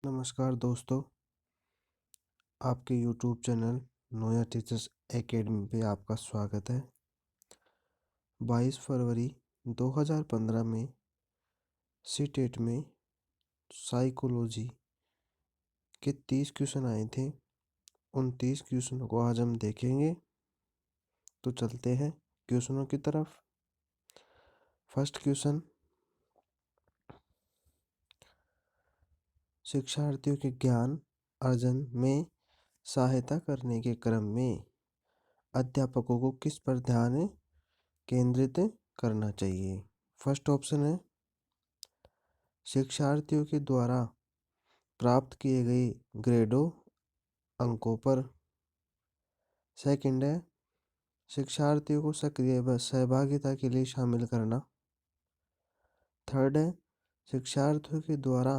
नमस्कार दोस्तों, आपके YouTube channel Noah teachers academy पे आपका स्वागत है। 22 फरवरी 2015 में सीटेट में साइकोलॉजी के 30 क्वेश्चन आए थे। उन 30 क्वेश्चनों को आज हम देखेंगे। तो चलते हैं क्वेश्चनों की तरफ। फर्स्ट क्वेश्चन, शिक्षार्थियों के ज्ञान अर्जन में सहायता करने के क्रम में अध्यापकों को किस पर ध्यान केंद्रित करना चाहिए। फर्स्ट ऑप्शन है शिक्षार्थियों के द्वारा प्राप्त किए गए ग्रेडों अंकों पर। सेकंड है शिक्षार्थियों को सक्रिय व सहभागिता के लिए शामिल करना। थर्ड है शिक्षार्थियों के द्वारा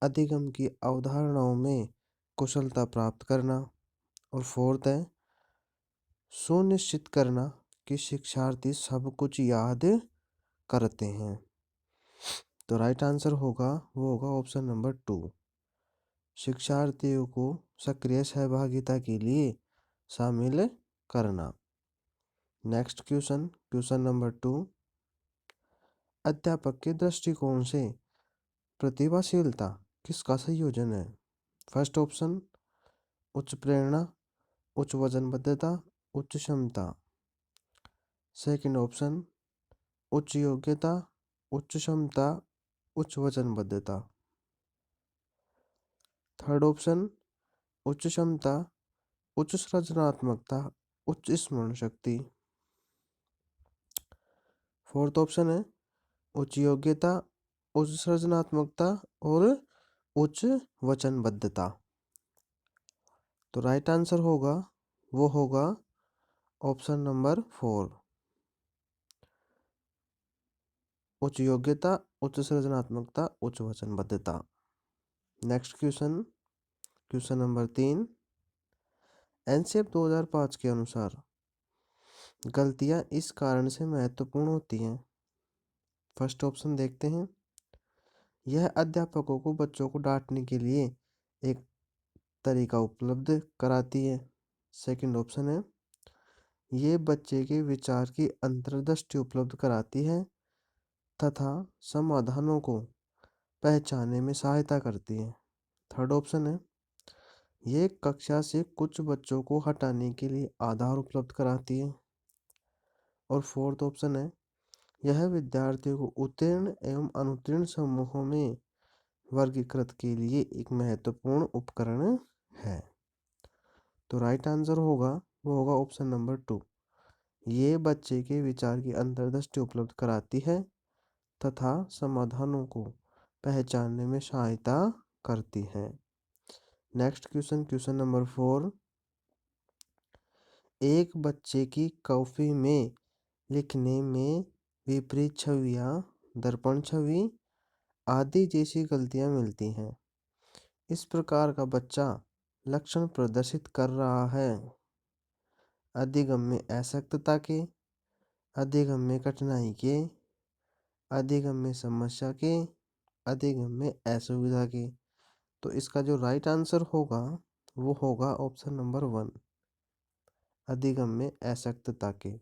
अधिगम की अवधारणाओं में कुशलता प्राप्त करना। और फोर्थ है सुनिश्चित करना कि शिक्षार्थी सब कुछ याद करते हैं। तो राइट आंसर होगा ऑप्शन नंबर 2, शिक्षार्थियों को सक्रिय सहभागिता के लिए शामिल करना। नेक्स्ट क्वेश्चन नंबर 2, अध्यापक के दृष्टिकोण से प्रतिभाशीलता किसका संयोजन है। फर्स्ट ऑप्शन उच्च प्रेरणा, उच्च वचनबद्धता, उच्च क्षमता। सेकंड ऑप्शन उच्च योग्यता, उच्च क्षमता, उच्च वचनबद्धता। थर्ड ऑप्शन उच्च क्षमता, उच्च सृजनात्मकता, उच्च स्मरण शक्ति। फोर्थ ऑप्शन है उच्च योग्यता, उच्च सृजनात्मकता और उच्च वचनबद्धता। तो राइट आंसर होगा ऑप्शन नंबर 4, उच्च योग्यता, उच्च सृजनात्मकता, उच्च वचनबद्धता। नेक्स्ट क्वेश्चन नंबर 3, एनसीएफ 2005 के अनुसार गलतियां इस कारण से महत्वपूर्ण होती हैं। फर्स्ट ऑप्शन देखते हैं, यह अध्यापकों को बच्चों को डांटने के लिए एक तरीका उपलब्ध कराती है। सेकंड ऑप्शन है ये बच्चे के विचार की अंतर्दृष्टि उपलब्ध कराती है तथा समाधानों को पहचानने में सहायता करती है। थर्ड ऑप्शन है ये कक्षा से कुछ बच्चों को हटाने के लिए आधार उपलब्ध कराती है। और फोर्थ ऑप्शन है यह विद्यार्थियों को उत्तीर्ण एवं अनुत्तीर्ण समूहों में वर्गीकृत के लिए एक महत्वपूर्ण उपकरण है। तो राइट आंसर होगा ऑप्शन नंबर 2, ये बच्चे के विचार की अंतर्दृष्टि उपलब्ध कराती है तथा समाधानों को पहचानने में सहायता करती है। नेक्स्ट क्वेश्चन नंबर 4, एक बच्चे की कॉपी में लिखने में विपरीत छवियां, दर्पण छवि आदि जैसी गलतियां मिलती हैं। इस प्रकार का बच्चा लक्षण प्रदर्शित कर रहा है अधिगम में असक्तता के, अधिगम में कठिनाई के, अधिगम में समस्या के, अधिगम में असुविधा के। तो इसका जो राइट आंसर होगा ऑप्शन नंबर 1, अधिगम में असक्तता के।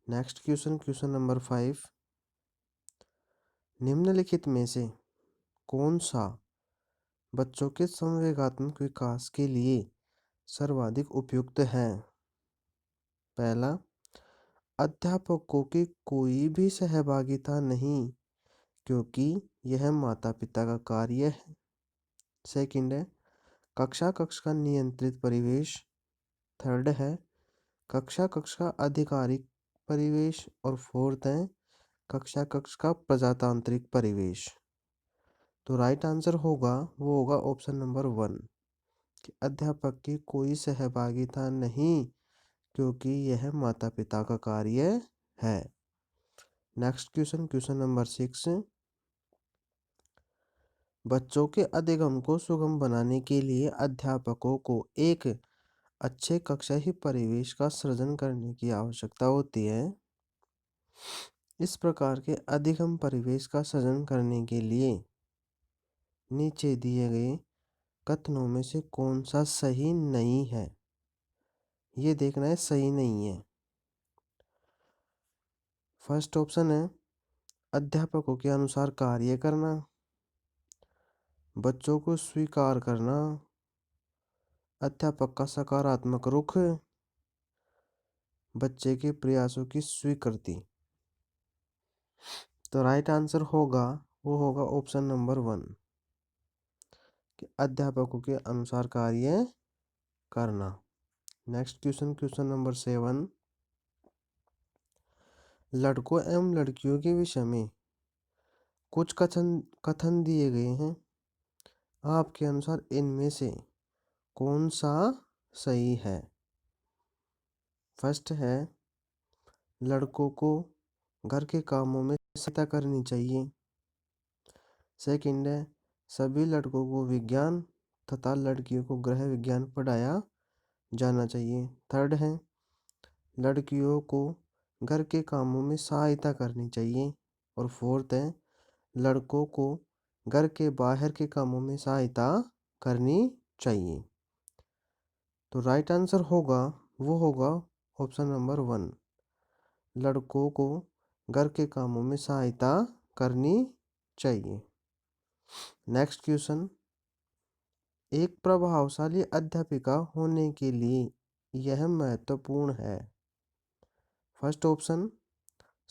नेक्स्ट क्वेश्चन नंबर 5, निम्नलिखित में से कौन सा बच्चों के संवेगात्मक विकास के लिए सर्वाधिक उपयुक्त है। पहला, अध्यापकों की कोई भी सहभागिता नहीं क्योंकि यह माता पिता का कार्य है। सेकंड है कक्षा का नियंत्रित परिवेश। थर्ड है कक्षा का आधिकारिक परिवेश। और फोर्थ है कक्षा का प्रजातांत्रिक परिवेश। तो राइट आंसर होगा ऑप्शन नंबर 1 कि अध्यापक की कोई सहभागिता नहीं क्योंकि यह माता पिता का कार्य है। नेक्स्ट क्वेश्चन नंबर 6, बच्चों के अधिगम को सुगम बनाने के लिए अध्यापकों को एक अच्छे कक्षा ही परिवेश का सृजन करने की आवश्यकता होती है। इस प्रकार के अधिगम परिवेश का सृजन करने के लिए नीचे दिए गए कथनों में से कौन सा सही नहीं है। ये देखना है सही नहीं है। फर्स्ट ऑप्शन है अध्यापकों के अनुसार कार्य करना, बच्चों को स्वीकार करना, अध्यापक का सकारात्मक रुख, बच्चे के प्रयासों की स्वीकृति। तो राइट आंसर होगा ऑप्शन नंबर 1 कि अध्यापकों के अनुसार कार्य करना। नेक्स्ट क्वेश्चन नंबर 7, लड़कों एवं लड़कियों के विषय में कुछ कथन कथन दिए गए हैं। आपके अनुसार इनमें से कौन सा सही है। फर्स्ट है लड़कों को घर के कामों में सहायता करनी चाहिए। सेकंड है सभी लड़कों को विज्ञान तथा लड़कियों को गृह विज्ञान पढ़ाया जाना चाहिए। थर्ड है लड़कियों को घर के कामों में सहायता करनी चाहिए। और फोर्थ है लड़कों को घर के बाहर के कामों में सहायता करनी चाहिए। तो राइट आंसर होगा ऑप्शन नंबर 1, लड़कों को घर के कामों में सहायता करनी चाहिए। नेक्स्ट क्वेश्चन, एक प्रभावशाली अध्यापिका होने के लिए यह महत्वपूर्ण है। फर्स्ट ऑप्शन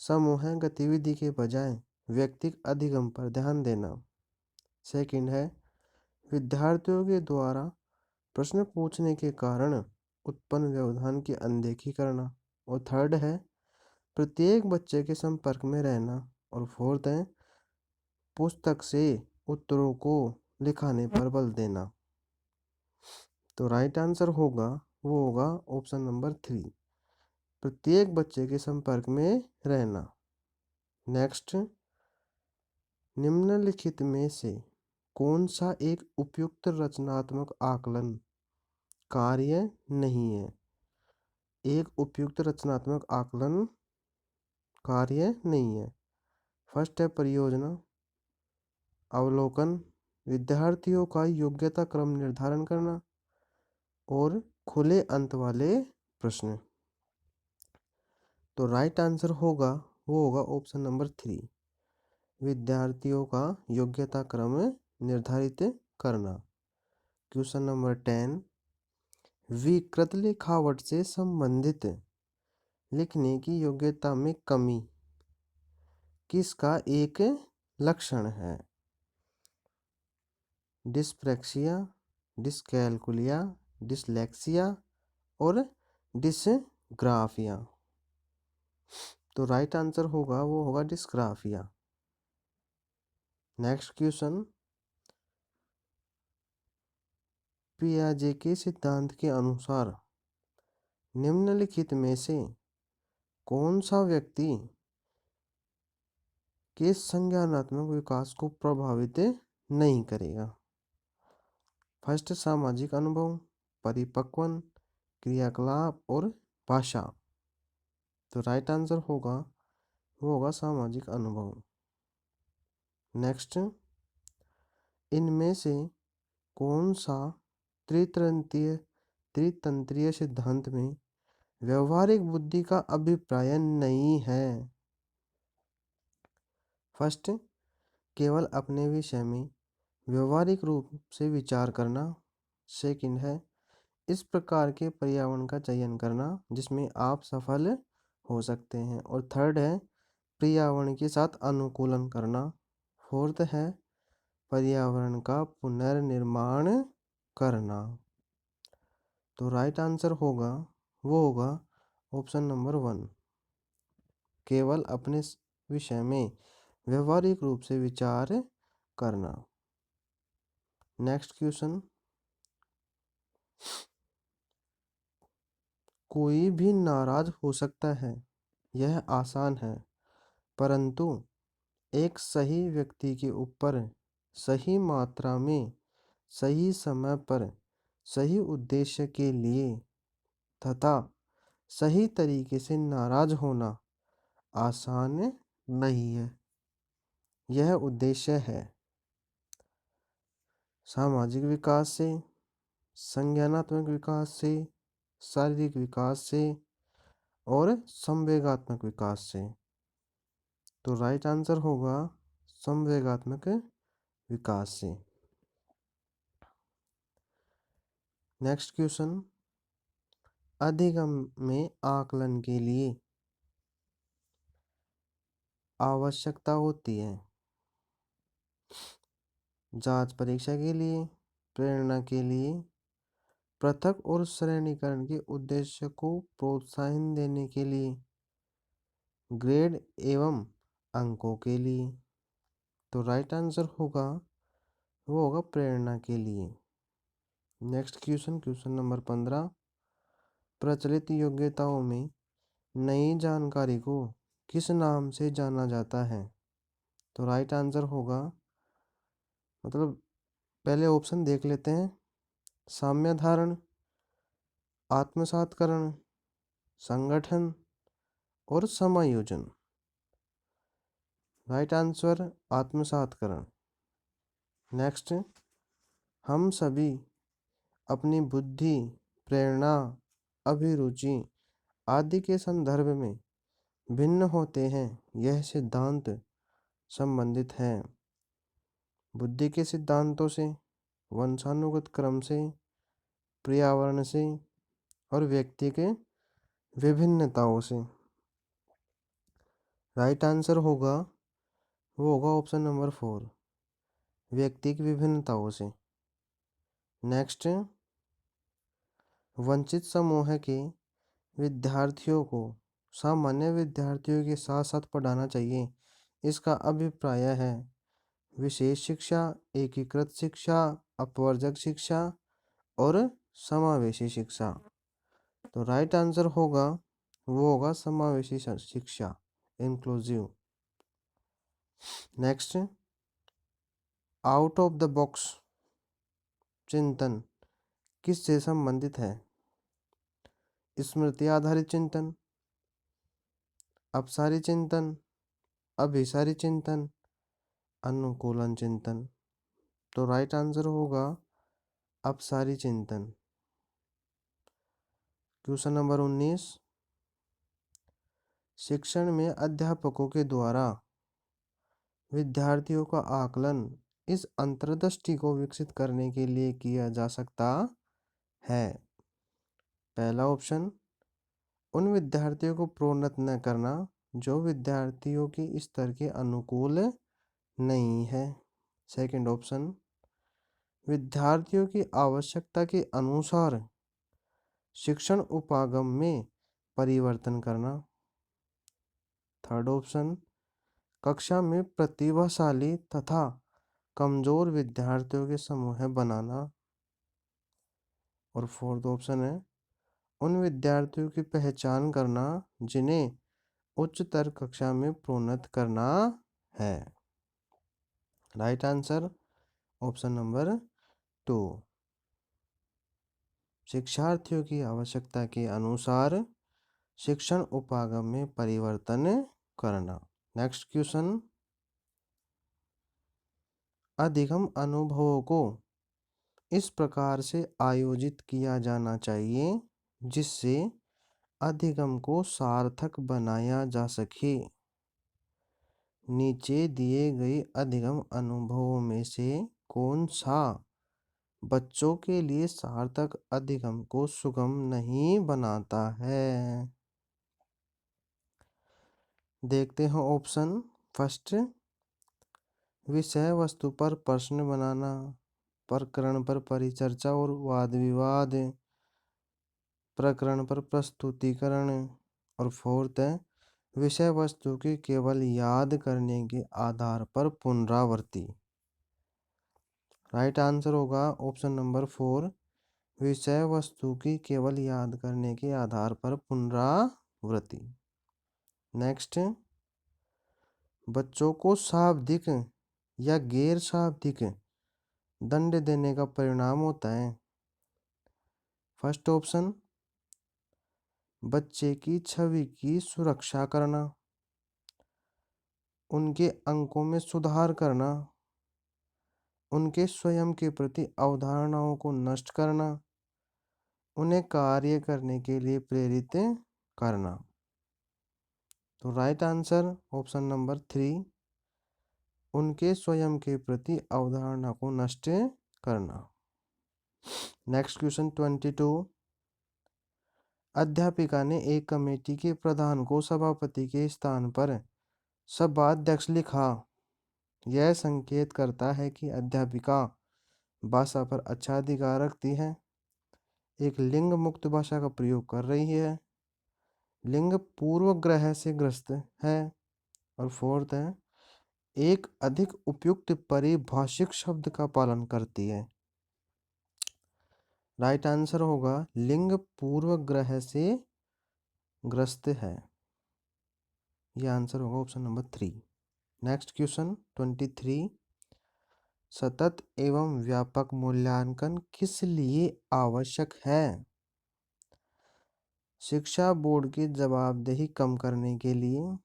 समूह गतिविधि के बजाय व्यक्तिगत अधिगम पर ध्यान देना। सेकंड है विद्यार्थियों के द्वारा प्रश्न पूछने के कारण उत्पन्न व्यवधान की अनदेखी करना। और थर्ड है प्रत्येक बच्चे के संपर्क में रहना। और फोर्थ है पुस्तक से उत्तरों को लिखाने पर बल देना। तो राइट आंसर होगा ऑप्शन नंबर 3, प्रत्येक बच्चे के संपर्क में रहना। नेक्स्ट, निम्नलिखित में से कौन सा एक उपयुक्त रचनात्मक आकलन कार्य नहीं है। एक उपयुक्त रचनात्मक आकलन कार्य नहीं है। फर्स्ट है परियोजना, अवलोकन, विद्यार्थियों का योग्यता क्रम निर्धारण करना और खुले अंत वाले प्रश्न। तो राइट आंसर होगा ऑप्शन नंबर 3, विद्यार्थियों का योग्यता क्रम निर्धारित करना। क्वेश्चन नंबर 10, विकृत लिखावट से संबंधित लिखने की योग्यता में कमी किसका एक लक्षण है। डिस्प्रैक्सिया, डिस्कैलकुलिया, डिसलेक्सिया और डिसग्राफिया। तो राइट आंसर होगा डिस्ग्राफिया। नेक्स्ट क्वेश्चन, पियाजे के सिद्धांत के अनुसार निम्नलिखित में से कौन सा व्यक्ति के संज्ञानात्मक विकास को प्रभावित नहीं करेगा। फर्स्ट सामाजिक अनुभव, परिपक्वन, क्रियाकलाप और भाषा। तो राइट आंसर होगा सामाजिक अनुभव। नेक्स्ट, इनमें से कौन सा त्रितंत्रीय सिद्धांत में व्यवहारिक बुद्धि का अभिप्राय नहीं है। फर्स्ट, केवल अपने विषय में व्यवहारिक रूप से विचार करना। सेकंड है इस प्रकार के पर्यावरण का चयन करना जिसमें आप सफल हो सकते हैं। और थर्ड है पर्यावरण के साथ अनुकूलन करना। फोर्थ है पर्यावरण का पुनर्निर्माण करना। तो राइट आंसर होगा ऑप्शन नंबर 1, केवल अपने विषय में व्यवहारिक रूप से विचार करना। नेक्स्ट क्वेश्चन, कोई भी नाराज हो सकता है, यह आसान है, परंतु एक सही व्यक्ति के ऊपर सही मात्रा में सही समय पर सही उद्देश्य के लिए तथा सही तरीके से नाराज होना आसान नहीं है। यह उद्देश्य है। सामाजिक विकास से, संज्ञानात्मक विकास से, शारीरिक विकास से और संवेगात्मक विकास से। तो राइट आंसर होगा संवेगात्मक विकास से। नेक्स्ट क्वेश्चन, अधिगम में आकलन के लिए आवश्यकता होती है जांच परीक्षा के लिए, प्रेरणा के लिए, पृथक और श्रेणीकरण के उद्देश्य को प्रोत्साहन देने के लिए, ग्रेड एवं अंकों के लिए। तो राइट आंसर होगा वो होगा प्रेरणा के लिए। नेक्स्ट क्वेश्चन, क्वेश्चन नंबर 15, प्रचलित योग्यताओं में नई जानकारी को किस नाम से जाना जाता है? तो राइट आंसर होगा, मतलब पहले ऑप्शन देख लेते हैं। साम्य धारण, आत्मसातकरण, संगठन और समायोजन। Right answer आत्मसातकरण। नेक्स्ट, हम सभी अपनी बुद्धि, प्रेरणा, अभिरुचि आदि के संदर्भ में भिन्न होते हैं, यह सिद्धांत संबंधित है बुद्धि के सिद्धांतों से, वंशानुगत क्रम से, पर्यावरण से और व्यक्ति के विभिन्नताओं से। राइट आंसर होगा वो होगा ऑप्शन नंबर 4, व्यक्ति की विभिन्नताओं से। नेक्स्ट, वंचित समूह के विद्यार्थियों को सामान्य विद्यार्थियों के साथ साथ पढ़ाना चाहिए, इसका अभिप्राय है विशेष शिक्षा, एकीकृत शिक्षा, अपवर्जक शिक्षा और समावेशी शिक्षा। तो राइट आंसर होगा वो होगा समावेशी शिक्षा, inclusive. Next, out of the box चिंतन किससे संबंधित है? स्मृति आधारित चिंतन, अपसारी चिंतन, अभिसारी चिंतन, अनुकूलन चिंतन। तो राइट आंसर होगा अपसारी चिंतन। क्वेश्चन नंबर 19, शिक्षण में अध्यापकों के द्वारा विद्यार्थियों का आकलन इस अंतर्दृष्टि को विकसित करने के लिए किया जा सकता है। पहला ऑप्शन, उन विद्यार्थियों को प्रोन्नत न करना जो विद्यार्थियों के स्तर के अनुकूल नहीं है। सेकंड ऑप्शन, विद्यार्थियों की आवश्यकता के अनुसार शिक्षण उपागम में परिवर्तन करना। थर्ड ऑप्शन, कक्षा में प्रतिभाशाली तथा कमजोर विद्यार्थियों के समूह बनाना। और फोर्थ ऑप्शन है, उन विद्यार्थियों की पहचान करना जिन्हें उच्चतर कक्षा में प्रोन्नत करना है। राइट आंसर ऑप्शन नंबर 2, शिक्षार्थियों की आवश्यकता के अनुसार शिक्षण उपागम में परिवर्तन करना। नेक्स्ट क्वेश्चन, अधिगम अनुभवों को इस प्रकार से आयोजित किया जाना चाहिए जिससे अधिगम को सार्थक बनाया जा सके। नीचे दिए गए अधिगम अनुभवों में से कौन सा बच्चों के लिए सार्थक अधिगम को सुगम नहीं बनाता है? देखते हैं ऑप्शन। फर्स्ट, विषय वस्तु पर प्रश्न बनाना, प्रकरण पर परिचर्चा और वाद विवाद, प्रकरण पर प्रस्तुतिकरण। और फोर्थ है, विषय वस्तु की केवल याद करने के आधार पर पुनरावृत्ति। राइट आंसर होगा ऑप्शन नंबर 4, विषय वस्तु की केवल याद करने के आधार पर पुनरावृत्ति। नेक्स्ट, बच्चों को शाब्दिक या गैर शाब्दिक दंड देने का परिणाम होता है। फर्स्ट ऑप्शन, बच्चे की छवि की सुरक्षा करना, उनके अंकों में सुधार करना, उनके स्वयं के प्रति अवधारणाओं को नष्ट करना, उन्हें कार्य करने के लिए प्रेरित करना। तो राइट आंसर ऑप्शन नंबर 3, उनके स्वयं के प्रति अवधारणा को नष्ट करना। नेक्स्ट क्वेश्चन 22, अध्यापिका ने एक कमेटी के प्रधान को सभापति के स्थान पर सभाध्यक्ष लिखा। यह संकेत करता है कि अध्यापिका भाषा पर अच्छा अधिकार रखती है, एक लिंग मुक्त भाषा का प्रयोग कर रही है, लिंग पूर्वग्रह से ग्रस्त है, और फोर्थ है एक अधिक उपयुक्त परिभाषिक शब्द का पालन करती है। राइट आंसर होगा लिंग पूर्वग्रह से ग्रस्त है। यह आंसर होगा ऑप्शन नंबर 3। नेक्स्ट क्वेश्चन 23, सतत एवं व्यापक मूल्यांकन किस लिए आवश्यक है? शिक्षा बोर्ड की जवाबदेही कम करने के लिए,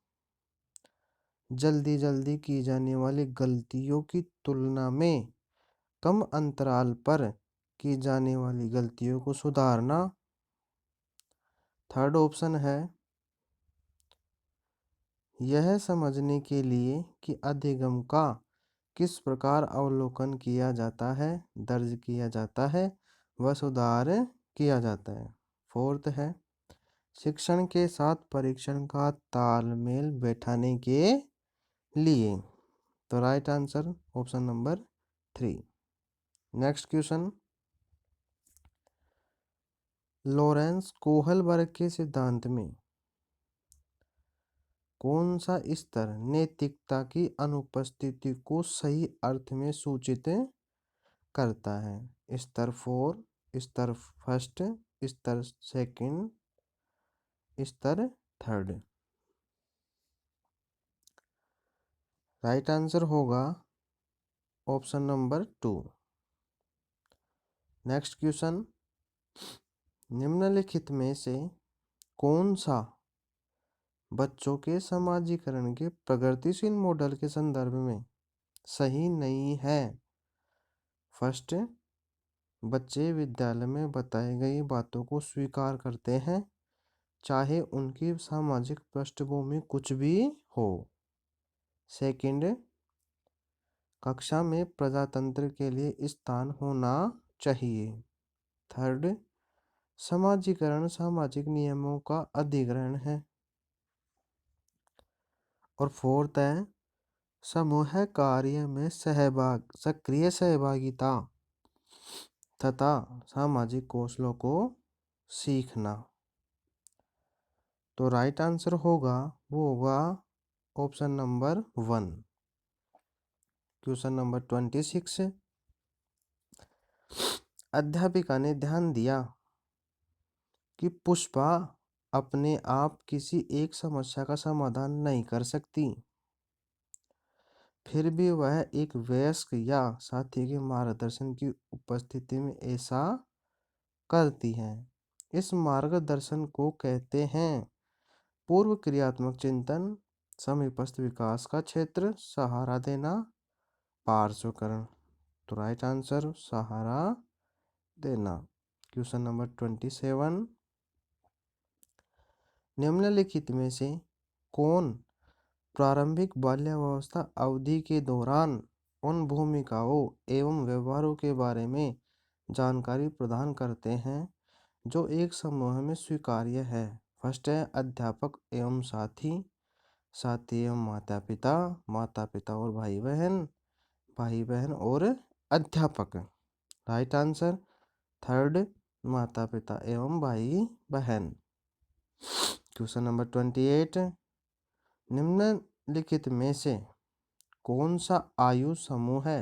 जल्दी जल्दी की जाने वाली गलतियों की तुलना में कम अंतराल पर की जाने वाली गलतियों को सुधारना, थर्ड ऑप्शन है यह समझने के लिए कि अधिगम का किस प्रकार अवलोकन किया जाता है, दर्ज किया जाता है, व सुधार किया जाता है, फोर्थ है शिक्षण के साथ परीक्षण का तालमेल बैठाने के लिए। तो right answer option number 3। Next question, Lawrence Kohlberg के सिद्धांत में कौन सा स्तर नैतिकता की अनुपस्थिति को सही अर्थ में सूचित करता है? स्तर 4, स्तर फर्स्ट, स्तर सेकंड, स्तर थर्ड। राइट आंसर होगा ऑप्शन नंबर 2। नेक्स्ट क्वेश्चन, निम्नलिखित में से कौन सा बच्चों के समाजीकरण के प्रगतिशील मॉडल के संदर्भ में सही नहीं है? फर्स्ट, बच्चे विद्यालय में बताई गई बातों को स्वीकार करते हैं, चाहे उनकी सामाजिक पृष्ठभूमि कुछ भी हो। सेकंड, कक्षा में प्रजातंत्र के लिए स्थान होना चाहिए। थर्ड, समाजीकरण सामाजिक नियमों का अधिग्रहण है। और फोर्थ है समूह कार्य में सक्रिय सहभागिता तथा सामाजिक कौशलों को सीखना। तो राइट आंसर होगा वो होगा ऑप्शन नंबर 1। क्वेश्चन नंबर 26, अध्यापिका ने ध्यान दिया कि पुष्पा अपने आप किसी एक समस्या का समाधान नहीं कर सकती, फिर भी वह एक वयस्क या साथी के मार्गदर्शन की उपस्थिति में ऐसा करती है। इस मार्गदर्शन को कहते हैं पूर्व क्रियात्मक चिंतन, समीपस्थ विकास का क्षेत्र, सहारा देना, पार्श्वकरण। तो राइट आंसर सहारा देना। क्वेश्चन नंबर 27, निम्नलिखित में से कौन प्रारंभिक बाल्यावस्था अवधि के दौरान उन भूमिकाओं एवं व्यवहारों के बारे में जानकारी प्रदान करते हैं जो एक समूह में स्वीकार्य है? फर्स्ट है अध्यापक एवं साथी, साथी एवं माता पिता, माता पिता और भाई बहन, भाई बहन और अध्यापक। राइट आंसर थर्ड, माता पिता एवं भाई बहन। क्वेश्चन नंबर 28, निम्नलिखित में से कौन सा आयु समूह है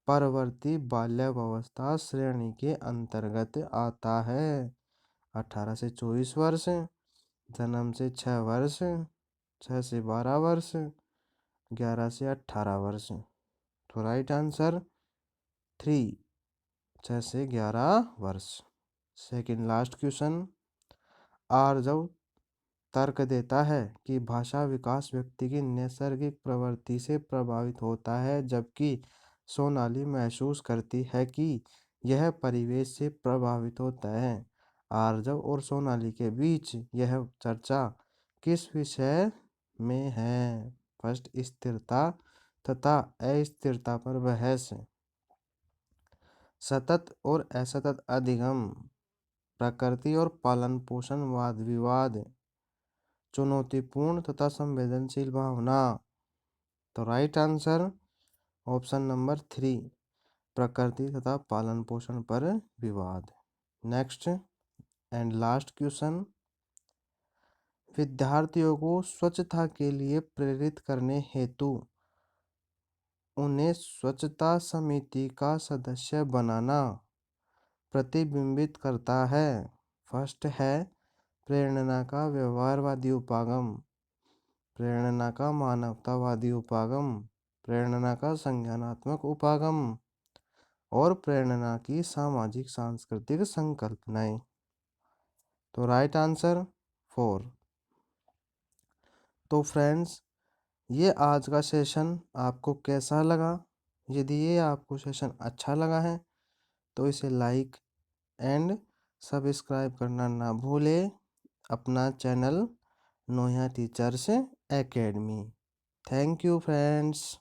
परवर्ती बाल्यावस्था श्रेणी के अंतर्गत आता है? 18 से 24 वर्ष, जन्म से 6 वर्ष, 6 से 12 वर्ष, 11 से 18 वर्ष। तो राइट आंसर 3, 6 से 11 वर्ष। सेकंड लास्ट क्वेश्चन, आर्जव तर्क देता है कि भाषा विकास व्यक्ति की नैसर्गिक प्रवृत्ति से प्रभावित होता है, जबकि सोनाली महसूस करती है कि यह परिवेश से प्रभावित होता है। आरजव और सोनाली के बीच यह चर्चा किस विषय में है? फर्स्ट, स्थिरता तथा अस्थिरता पर बहस, सतत और असतत अधिगम, प्रकृति और पालन पोषण वाद विवाद, चुनौतीपूर्ण तथा संवेदनशील भावना। तो राइट आंसर ऑप्शन नंबर 3, प्रकृति तथा पालन पोषण पर विवाद। नेक्स्ट एंड लास्ट क्वेश्चन, विद्यार्थियों को स्वच्छता के लिए प्रेरित करने हेतु उन्हें स्वच्छता समिति का सदस्य बनाना प्रतिबिंबित करता है। फर्स्ट है प्रेरणा का व्यवहारवादी उपागम, प्रेरणा का मानवतावादी उपागम, प्रेरणा का संज्ञानात्मक उपागम और प्रेरणा की सामाजिक सांस्कृतिक संकल्पनाएं। तो राइट आंसर 4। तो फ्रेंड्स, ये आज का सेशन आपको कैसा लगा? यदि ये आपको सेशन अच्छा लगा है तो इसे लाइक एंड सब्सक्राइब करना ना भूलें अपना channel Noah teachers academy. Thank you friends.